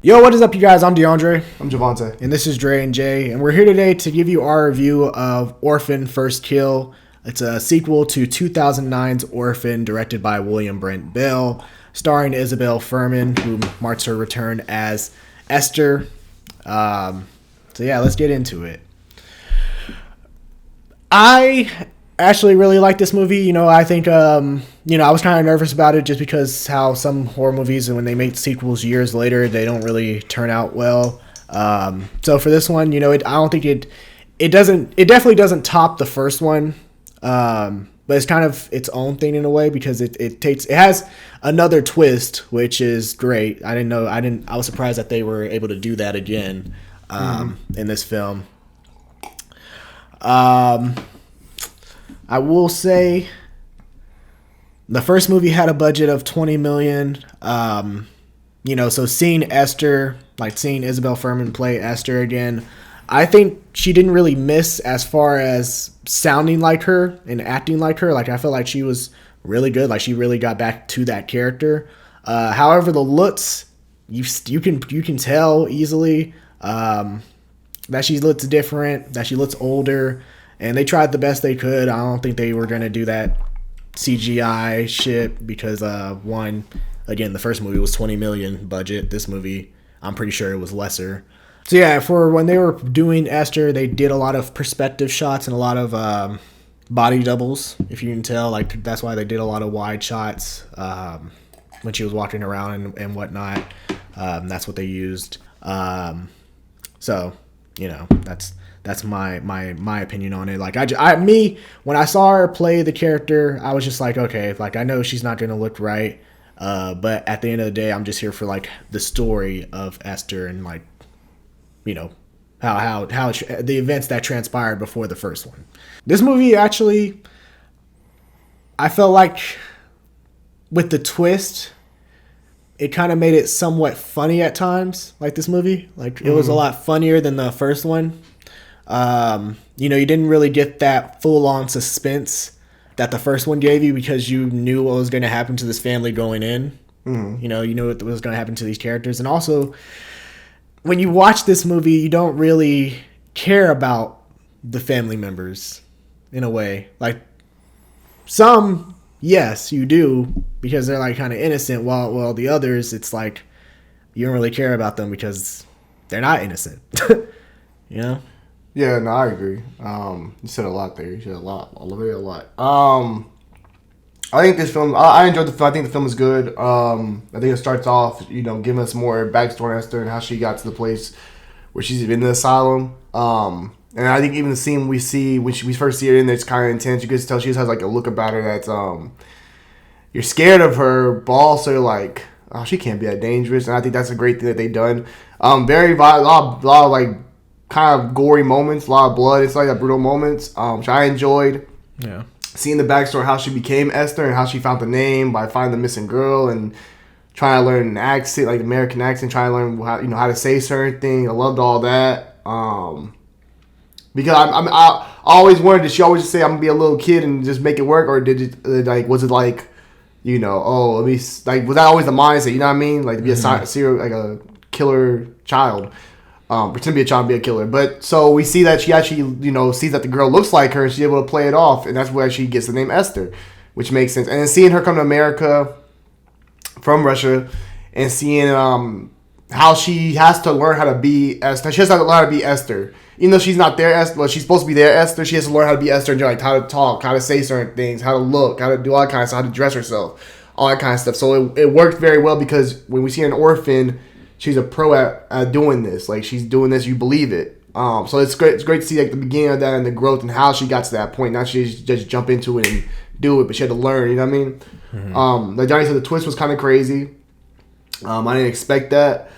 Yo, what is up, you guys? I'm DeAndre. I'm Javante. And this is Dre and Jay. And we're here today to give you our review of Orphan First Kill. It's a sequel to 2009's Orphan, directed by William Brent Bell, starring Isabel Fuhrman, who marks her return as Esther. So yeah, let's get into it. I actually really like this movie. I think, I was kind of nervous about it just because how some horror movies, and when they make sequels years later, they don't really turn out well. So for this one, I don't think it definitely doesn't top the first one. But it's kind of its own thing in a way because it has another twist, which is great. I was surprised that they were able to do that again, in this film. I will say the first movie had a budget of $20 million. So seeing Esther, like seeing Isabel Fuhrman play Esther again, I think she didn't really miss as far as sounding like her and acting like her. Like, I felt like she was really good. Like, she really got back to that character. However, the looks, you can tell easily that she looks different, that she looks older. And they tried the best they could. I don't think they were going to do that CGI shit because, the first movie was $20 million budget. This movie, I'm pretty sure it was lesser. So yeah, for when they were doing Esther, they did a lot of perspective shots and a lot of body doubles, if you can tell. Like, that's why they did a lot of wide shots when she was walking around and whatnot. That's what they used. That's my opinion on it. Like, when I saw her play the character, I was just like, okay, like, I know she's not gonna look right, but at the end of the day, I'm just here for like the story of Esther and like, how the events that transpired before the first one. This movie actually, I felt like with the twist, it kind of made it somewhat funny at times. Like, this movie, like, it was a lot funnier than the first one. You didn't really get that full-on suspense that the first one gave you because you knew what was going to happen to this family going in. You knew what was going to happen to these characters. And also, when you watch this movie, you don't really care about the family members in a way. Like, some, yes, you do, because they're like kind of innocent, while the others, it's like you don't really care about them because they're not innocent. Yeah, no, I agree. You said a lot there. You said a lot. A lot. I think this film, I enjoyed the film. I think the film is good. I think it starts off, giving us more backstory on Esther and how she got to the place where she's in the asylum. And I think even the scene we see, when we first see her in there, it's kind of intense. You can tell she just has like a look about her that's, you're scared of her, but also like, oh, she can't be that dangerous. And I think that's a great thing that they've done. Very violent, a lot of like, kind of gory moments, a lot of blood. It's like that brutal moments, which I enjoyed. Yeah. Seeing the backstory, how she became Esther and how she found the name by finding the missing girl and trying to learn an accent, like American accent, trying to learn how to say certain things. I loved all that. Because I always wondered, did she always just say I'm gonna be a little kid and just make it work, or did it was it like, let me, like, was that always the mindset? You know what I mean? Like, to be a serial, like a killer child. Pretend to be a child and be a killer. But so we see that she actually, sees that the girl looks like her and she's able to play it off. And that's where she gets the name Esther, which makes sense. And then seeing her come to America from Russia and seeing how she has to learn how to be Esther. She has to learn how to be Esther. Even though she's not there, Esther, well, she's supposed to be there, Esther. She has to learn how to be Esther and like how to talk, how to say certain things, how to look, how to do all that kind of stuff, how to dress herself, all that kind of stuff. So it worked very well because when we see an orphan, she's a pro at doing this. Like, she's doing this, you believe it. So it's great. It's great to see like the beginning of that and the growth and how she got to that point. Not she just jump into it and do it, but she had to learn. You know what I mean? Mm-hmm. Like Johnny said, the twist was kind of crazy. I didn't expect that.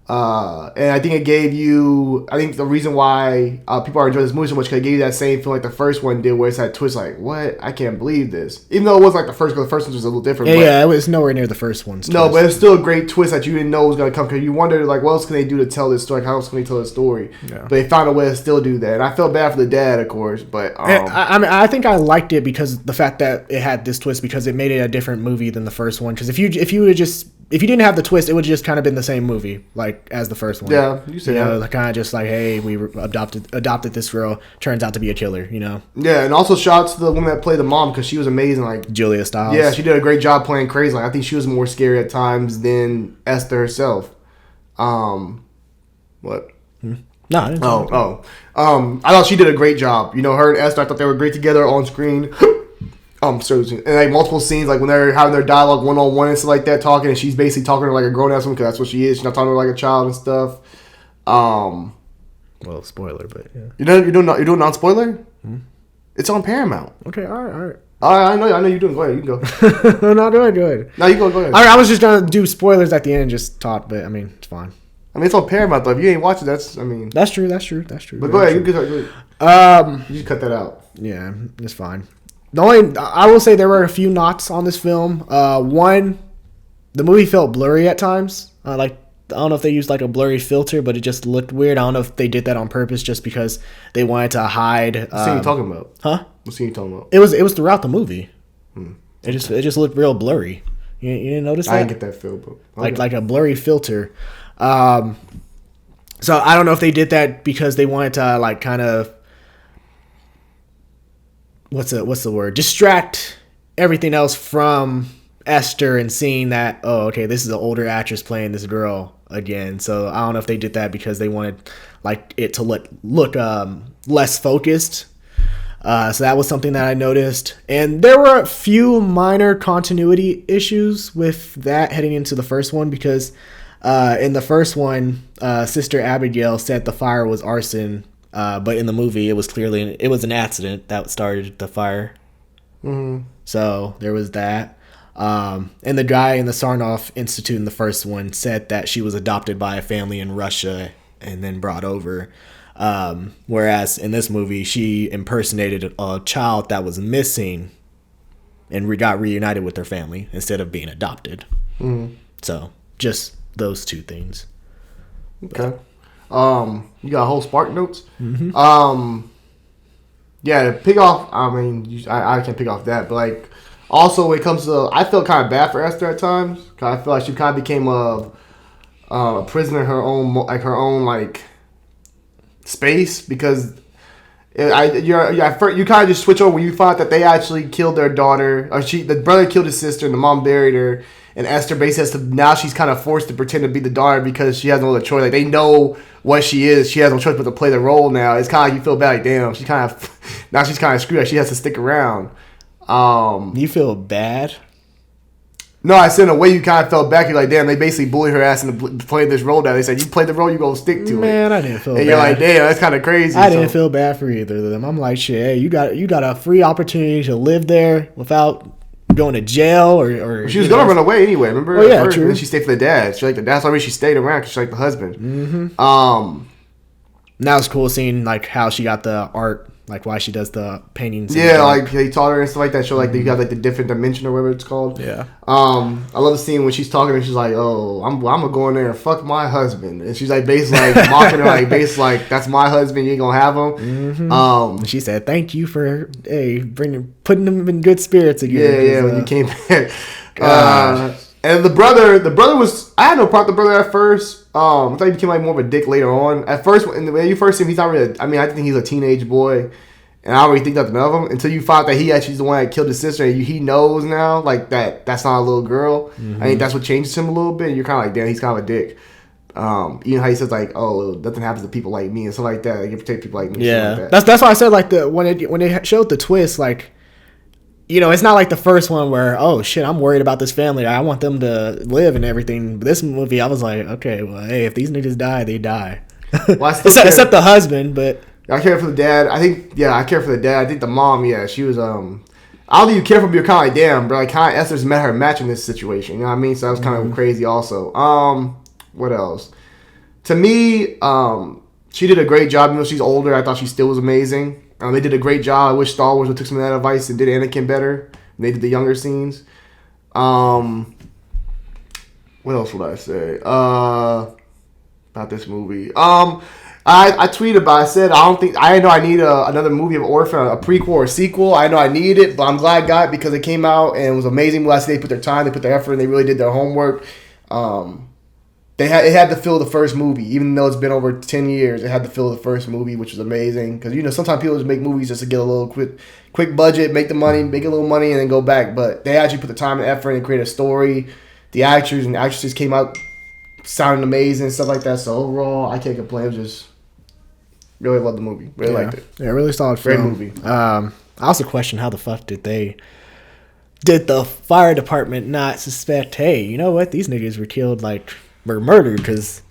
And I think it gave you, I think the reason why people are enjoying this movie so much because it gave you that same feel like the first one did, where it's that twist like, what? I can't believe this. Even though it was like the first, because the first one was a little different. Yeah, it was nowhere near the first one's No, but it's still a great twist that you didn't know was going to come, because you wondered, like, what else can they do to tell this story? How else can they tell the story? Yeah. But they found a way to still do that. And I felt bad for the dad, of course, but... I think I liked it because the fact that it had this twist, because it made it a different movie than the first one. Because if you would have just if you didn't have the twist, it would just kind of been the same movie, like as the first one. Yeah, you said that. Like kind of just like, hey, we adopted this girl. Turns out to be a killer. Yeah, and also shout out to the woman that played the mom because she was amazing. Like Julia Stiles. yeah, she did a great job playing crazy. Like I think she was more scary at times than Esther herself. What? No, I didn't. I thought she did a great job. Her and Esther, I thought they were great together on screen. So and like multiple scenes, like when they're having their dialogue one on one and stuff like that, talking, and she's basically talking to her like a grown ass woman because that's what she is. She's not talking to her like a child and stuff. Well, spoiler, but yeah. You're doing non spoiler. It's on Paramount. Okay, all right. I know you're doing. Go ahead, you can go. No, go ahead. No, you go ahead. All right, I was just trying to do spoilers at the end and just talk, but I mean, it's fine. I mean, it's on Paramount though. If you ain't watching, that's true. But go ahead, you can. You just cut that out. Yeah, it's fine. I will say there were a few knots on this film. One, the movie felt blurry at times. I don't know if they used like a blurry filter, but it just looked weird. I don't know if they did that on purpose just because they wanted to hide. What scene you talking about? Huh? What scene you talking about? It was throughout the movie. It just looked real blurry. You didn't notice that? I didn't get that feel, but okay. like a blurry filter. So I don't know if they did that because they wanted to like kind of what's the word? Distract everything else from Esther and seeing that, oh, okay, this is an older actress playing this girl again. So I don't know if they did that because they wanted like it to look less focused. So that was something that I noticed. And there were a few minor continuity issues with that heading into the first one because in the first one, Sister Abigail said the fire was arson. But in the movie, it was an accident that started the fire. Mm-hmm. So there was that. And the guy in the Sarnoff Institute in the first one said that she was adopted by a family in Russia and then brought over. Whereas in this movie, she impersonated a child that was missing and got reunited with her family instead of being adopted. Mm-hmm. So just those two things. Okay. You got a whole Spark Notes. Mm-hmm. Yeah, to pick off. I mean, I can't pick off that, but like, also when it comes to, I felt kind of bad for Esther at times. Cause I feel like she kind of became a prisoner in her own space because you kind of just switch over when you find out that they actually killed their daughter, or the brother killed his sister and the mom buried her. And Esther basically has to, now she's kind of forced to pretend to be the daughter because she has no other choice. Like, they know what she is. She has no choice but to play the role now. It's kind of like you feel bad, like, damn, she's kind of screwed. Like, she has to stick around. You feel bad? No, I said in a way you kind of felt bad. You're like, damn, they basically bullied her ass into playing this role now. They said, you play the role, you gonna stick to it. Man, I didn't feel bad. And you're like, damn, that's kind of crazy. I didn't feel bad for either of them. I'm like, shit, hey, you got a free opportunity to live there without going to jail or she was gonna run away anyway. Remember? Oh yeah, true. And then she stayed for the dad. She that's why she stayed around because she liked the husband. Mm-hmm. Now it's cool seeing like how she got the art, like why she does the paintings. Yeah, like he taught her and stuff like that. Show like you got like the different dimension or whatever it's called. Yeah. I love the scene when she's talking and she's like, "Oh, I'm gonna go in there and fuck my husband," and she's like basically like mocking her, like basically like that's my husband. You ain't gonna have him. Mm-hmm. She said, "Thank you for putting them in good spirits again." Yeah, when you came back. And the brother was, I had no problem with the brother at first. I thought he became like more of a dick later on. At first, when you first see him, he's not really, I think he's a teenage boy. And I don't really think nothing of him until you find that he actually is the one that killed his sister. And he knows now, like, that's not a little girl. Mm-hmm. I think that's what changes him a little bit. You're kind of like, damn, he's kind of a dick. You know how he says, like, oh, nothing happens to people like me and stuff like that. They can protect people like me. Yeah. Like that. That's why I said, like, when they showed the twist, like, you know, it's not like the first one where, oh, shit, I'm worried about this family. I want them to live and everything. But this movie, I was like, okay, well, hey, if these niggas die, they die. Well, except the husband, but... I care for the dad. I care for the dad. I think the mom, yeah, she was, I don't think you care for me. You're kind of like, damn, but like, kind of Esther's met her match in this situation. You know what I mean? So that was kind of crazy also. What else? To me, she did a great job. Even though she's older, I thought she still was amazing. They did a great job. I wish Star Wars would took some of that advice and did Anakin better. They did the younger scenes. What else would I say? About this movie. I tweeted about. I said I know I need another movie of Orphan, a prequel or a sequel. I know I need it, but I'm glad I got it because it came out and it was amazing. Last day they put their time, they put their effort, and they really did their homework. It had to fill the first movie, even though it's been over 10 years. It had to fill the first movie, which was amazing. Because sometimes people just make movies just to get a little quick budget, make a little money, and then go back. But they actually put the time and effort and create a story. The actors and actresses came out sounding amazing, stuff like that. So overall, I can't complain. It was just really loved the movie. Really liked it. Yeah, really solid Great film. movie. I also question how the fuck did the fire department not suspect? Hey, you know what? These niggas were killed were murdered because.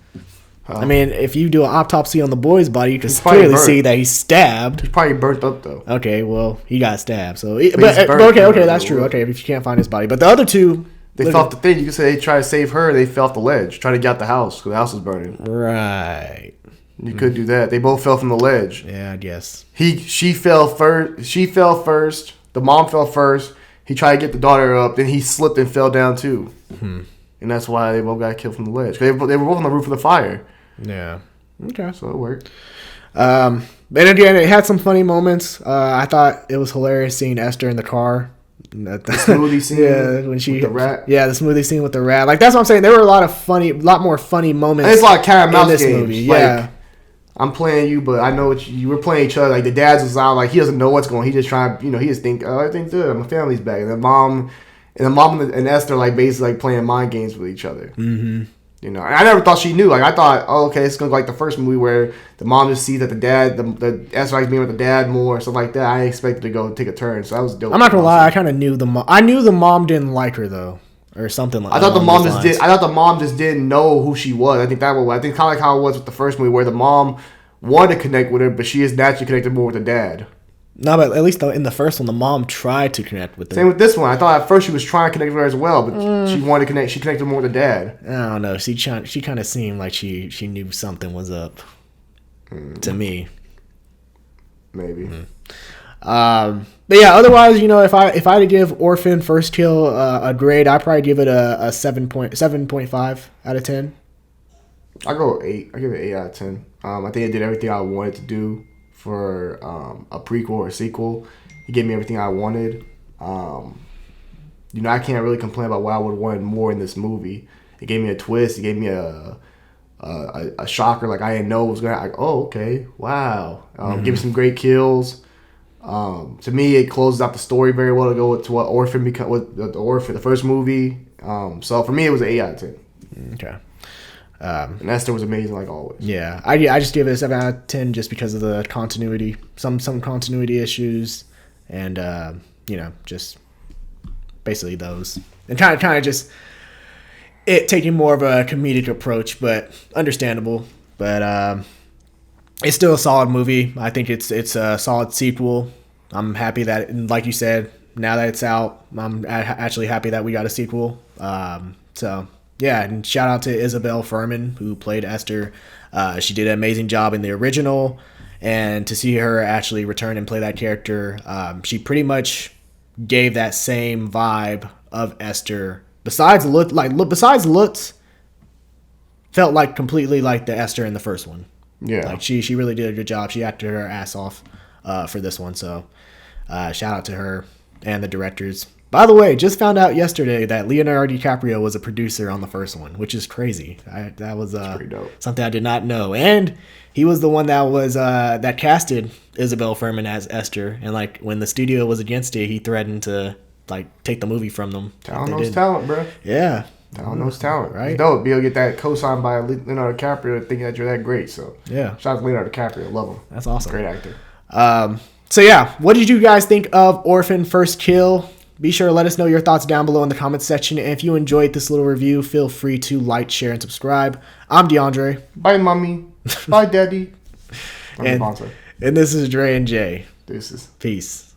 I mean, if you do an autopsy on the boy's body, you can clearly see that he's stabbed. He's probably burnt up, though. Okay, well, he got stabbed. So, burnt, okay, that's true. Okay, if you can't find his body. But the other two... They fell off the thing. You could say they tried to save her. They fell off the ledge. Tried to get out the house because the house was burning. Right. You could do that. They both fell from the ledge. Yeah, I guess. She fell first. She fell first. The mom fell first. He tried to get the daughter up. Then he slipped and fell down, too. And that's why they both got killed from the ledge. They were both on the roof of the fire. Yeah. Okay. So it worked. And again, it had some funny moments. I thought it was hilarious seeing Esther in the car. The smoothie scene. Yeah, when she with the rat. Yeah, the smoothie scene with the rat. That's what I'm saying. There were a lot more funny moments. And it's like cat and mouse in this games. movie. Yeah. I'm playing you, but I know you were playing each other. Like the dad's was out, like he doesn't know what's going on. He just trying, he just think, oh, everything's good. My family's back. And the mom and Esther basically playing mind games with each other. Mm-hmm. And I never thought she knew. Like I thought, oh, okay, it's gonna be like the first movie where the mom just sees that the dad, the Esther likes being with the dad more, stuff like that. I expected to go take a turn, so that was dope. I'm not gonna lie, I kind of knew the mom. I knew the mom didn't like her though, or something like. I thought the mom just didn't know who she was. I think kind of like how it was with the first movie, where the mom wanted to connect with her, but she is naturally connected more with the dad. No, but at least in the first one, the mom tried to connect with her. Same with this one. I thought at first she was trying to connect with her as well, but she wanted to connect. She connected more with the dad. I don't know. She kind of seemed like she knew something was up. To me, maybe. But yeah, otherwise, if I had to give Orphan First Kill a grade, I'd probably give it a 7.5 out of 10. I go 8. I give it 8 out of 10. I think it did everything I wanted to do for a prequel or a sequel. It gave me everything I wanted. I can't really complain about what I would have wanted more in this movie. It gave me a twist. It gave me a shocker. Like I didn't know it was gonna. Like, oh, okay, wow. Give me some great kills. To me, it closes out the story very well to go to what Orphan become. With the Orphan, the first movie. So for me, it was an 8 out of 10. Okay. And Esther was amazing, like always. Yeah, I just give it a 7 out of 10 just because of the continuity, some continuity issues, and just basically those, and kind of just it taking more of a comedic approach, but understandable. But it's still a solid movie. I think it's a solid sequel. I'm happy that, like you said, now that it's out, I'm actually happy that we got a sequel. So. Yeah, and shout out to Isabel Furman, who played Esther. She did an amazing job in the original, and to see her actually return and play that character, she pretty much gave that same vibe of Esther. Besides looks, felt like completely like the Esther in the first one. Yeah, like she really did a good job. She acted her ass off for this one. So shout out to her and the directors. By the way, just found out yesterday that Leonardo DiCaprio was a producer on the first one, which is crazy. That was pretty dope. Something I did not know. And he was the one that was that casted Isabel Furman as Esther. And like when the studio was against it, he threatened to take the movie from them. Talent knows talent, bro. Yeah. Talent knows talent. Right? It's dope. Be able to get that co-signed by Leonardo DiCaprio thinking that you're that great. So yeah. Shout out to Leonardo DiCaprio. Love him. That's awesome. Great actor. So yeah, what did you guys think of Orphan First Kill? Be sure to let us know your thoughts down below in the comments section. And if you enjoyed this little review, feel free to like, share, and subscribe. I'm DeAndre. Bye, mommy. Bye, daddy. And this is Dre and Jay. Deuces. Peace.